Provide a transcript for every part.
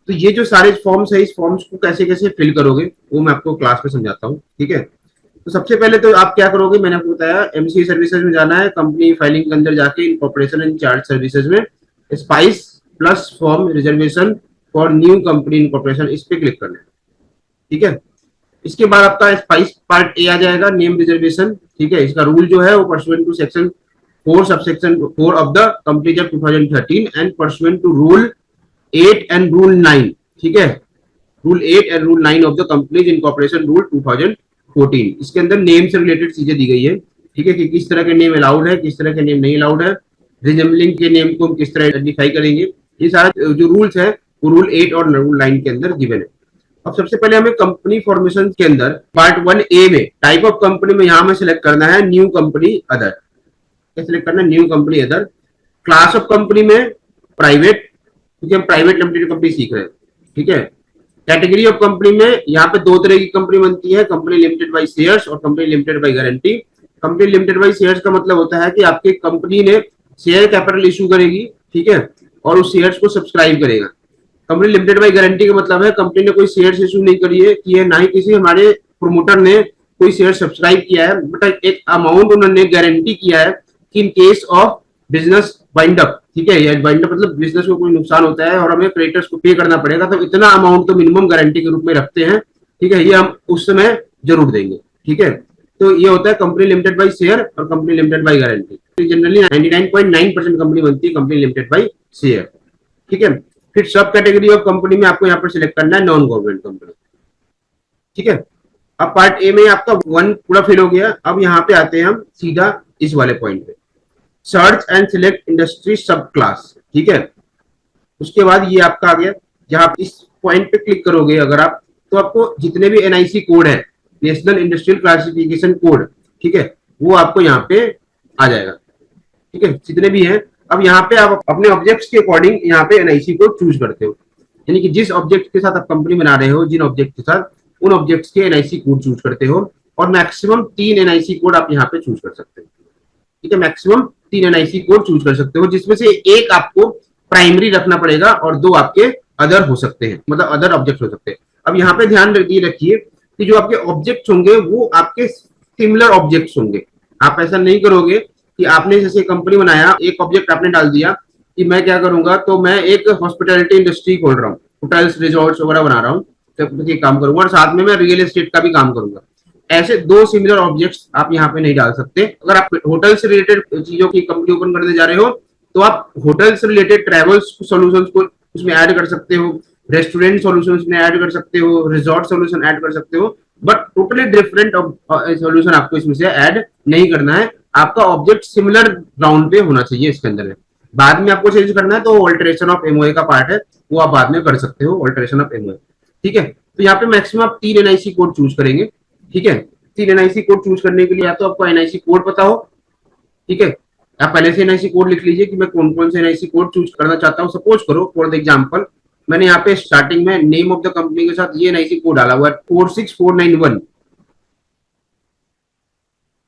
तो ये जो सारे फॉर्म्स है, इस फॉर्म्स को कैसे कैसे फिल करोगे वो मैं आपको क्लास में समझाता हूँ, ठीक है। तो सबसे पहले तो आप क्या करोगे, मैंने आपको बताया एमसी सर्विसेज में जाना है, कंपनी फाइलिंग के अंदर जाके इनकॉर्पोरेशन एंड चार्ज सर्विसेज में spice plus form reservation for new company incorporation, इस पे क्लिक करना है, ठीक है। इसके बाद आपका स्पाइस पार्ट ए आ जाएगा, नेम रिजर्वेशन, ठीक है। इसका रूल जो है वो pursuant to section 4 subsection 4 of the company act 2013 and pursuant to rule 8 and rule 9, ठीक है। Rule 8 and rule 9 of the companies incorporation rule 2014, इसके अंदर नेम से रिलेटेड चीजें दी गई है, ठीक है, कि किस तरह के नेम अलाउड है, किस तरह के नेम नहीं अलाउड है, रिजेंबलिंग के नेम को हम किस तरह आइडेंटिफाई करेंगे, ये सारा जो रूल्स है वो रूल 8 और रूल 9 के अंदर गिवन है। अब सबसे पहले हमें कंपनी फॉर्मेशन के अंदर पार्ट 1A में टाइप ऑफ कंपनी में यहां में सिलेक्ट करना है न्यू कंपनी अदर, क्या सिलेक्ट करना है, new company other. Class of company में प्राइवेट, क्योंकि हम प्राइवेट लिमिटेड कंपनी सीख रहे हैं, ठीक है। कैटेगरी ऑफ कंपनी में यहाँ पे दो तरह की कंपनी बनती है, कंपनी लिमिटेड बाय शेयर्स और company limited by guarantee. Company limited by shares का मतलब होता है कि आपकी कंपनी ने शेयर कैपिटल इशू करेगी, ठीक है, और उस शेयर्स को सब्सक्राइब करेगा। कंपनी लिमिटेड बाय गारंटी का मतलब है कंपनी ने कोई शेयर्स इशू नहीं की है, ना ही किसी हमारे प्रोमोटर ने कोई शेयर सब्सक्राइब किया है, बट एक अमाउंट उन्होंने गारंटी किया है कि in case of business wind up, ठीक है, या वाइंड अप मतलब बिजनेस को कोई नुकसान होता है और हमें क्रेडिटर्स को पे करना पड़ेगा, तो इतना अमाउंट तो मिनिमम गारंटी के रूप में रखते हैं, ठीक है, ये हम उस समय जरूर देंगे, ठीक है। तो ये होता है कंपनी लिमिटेड बाय शेयर और company limited by guarantee. Generally 99.9% company बनती है कंपनी लिमिटेड बाय शेयर, ठीक है। फिर सब कैटेगरी ऑफ कंपनी में आपको यहाँ पर सिलेक्ट करना है नॉन गवर्नमेंट कंपनी, ठीक है। अब पार्ट ए में आपका 1 पूरा फिल हो गया। अब यहाँ पे आते हैं हम सीधा इस वाले पॉइंट पे, सर्च एंड सिलेक्ट इंडस्ट्री सब क्लास, ठीक है। उसके बाद ये आपका आ गया, जहां आप इस पॉइंट पे क्लिक करोगे अगर आप, तो आपको जितने भी एनआईसी कोड है, नेशनल इंडस्ट्रियल क्लासिफिकेशन कोड, ठीक है, वो आपको यहाँ पे आ जाएगा, ठीक है, जितने भी हैं। अब यहाँ पे आप अपने ऑब्जेक्ट्स के अकॉर्डिंग यहाँ पे एनआईसी को चूज करते हो, यानी कि जिस ऑब्जेक्ट के साथ आप कंपनी बना रहे हो, जिन ऑब्जेक्ट के साथ, उन ऑब्जेक्ट्स के एनआईसी कोड चूज करते हो, और मैक्सिमम 3 एनआईसी कोड आप यहाँ पे चूज कर सकते हो, ठीक है। मैक्सिमम 3 एनआईसी कोड चूज कर सकते हो, जिसमें से एक आपको प्राइमरी रखना पड़ेगा और 2 आपके अदर हो सकते हैं, मतलब अदर ऑब्जेक्ट हो सकते हैं। अब यहाँ पे ध्यान रखिए कि जो आपके ऑब्जेक्ट होंगे वो आपके सिमिलर ऑब्जेक्ट्स होंगे। आप ऐसा नहीं करोगे कि आपने जैसे कंपनी बनाया, एक ऑब्जेक्ट आपने डाल दिया कि मैं क्या करूंगा, तो मैं एक हॉस्पिटैलिटी इंडस्ट्री खोल रहा हूँ, होटल्स रिजॉर्ट्स वगैरह बना रहा हूँ, तो काम करूंगा और साथ में मैं रियल एस्टेट का भी काम करूंगा। ऐसे 2 सिमिलर ऑब्जेक्ट्स आप यहाँ पे नहीं डाल सकते। अगर आप होटल से रिलेटेड चीजों की कंपनी ओपन करने जा रहे हो, तो आप होटल से रिलेटेड ट्रेवल्स सॉल्यूशंस को उसमें ऐड कर सकते हो, रेस्टोरेंट सॉल्यूशंस में ऐड कर सकते हो, रिजॉर्ट सॉल्यूशन ऐड कर सकते हो, बट टोटली डिफरेंट सॉल्यूशन आपको इसमें से ऐड नहीं करना है। आपका ऑब्जेक्ट सिमिलर ग्राउंड पे होना चाहिए इसके अंदर है। बाद में आपको चेंज करना है तो ऑल्टरेशन ऑफ एमओए का पार्ट है, वो आप बाद में कर सकते हो, ऑल्टरेशन ऑफ एमओए, ठीक है। तो यहाँ पे मैक्सिमम आप 3 एनआईसी कोड चूज करेंगे, ठीक है। 3 एनआईसी कोड चूज करने के लिए या तो आपको एनआईसी कोड पता हो, ठीक है, आप पहले से एनआईसी कोड लिख लीजिए कि मैं कौन कौन से एनआईसी कोड चूज करना चाहता हूँ। सपोज करो फॉर द एग्जांपल मैंने यहाँ पे स्टार्टिंग में नेम ऑफ द कंपनी के साथ ये एनआईसी कोड डाला हुआ है 46491,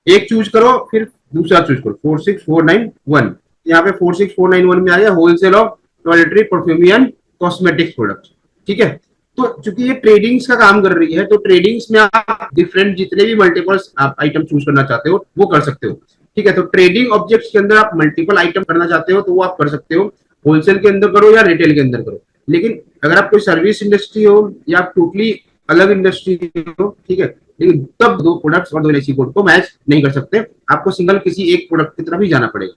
एक चूज करो फिर दूसरा चूज करो 46491, यहाँ पे 46491 में आ गया wholesale of toiletry perfume cosmetics product, ठीक है। तो चूंकि ये ट्रेडिंग्स का काम कर रही है, तो ट्रेडिंग्स में आप डिफरेंट जितने भी मल्टीपल्स आप आइटम चूज करना चाहते हो वो कर सकते हो, ठीक है। तो ट्रेडिंग ऑब्जेक्ट्स के अंदर आप मल्टीपल आइटम करना चाहते हो तो वो आप कर सकते हो, होलसेल के अंदर करो या रिटेल के अंदर करो। लेकिन अगर आप कोई सर्विस इंडस्ट्री हो या टोटली अलग इंडस्ट्री हो, ठीक है, लेकिन तब 2 प्रोडक्ट्स और 2 एलआईसी कोड को मैच नहीं कर सकते, आपको सिंगल किसी एक प्रोडक्ट की तरफ ही जाना पड़ेगा,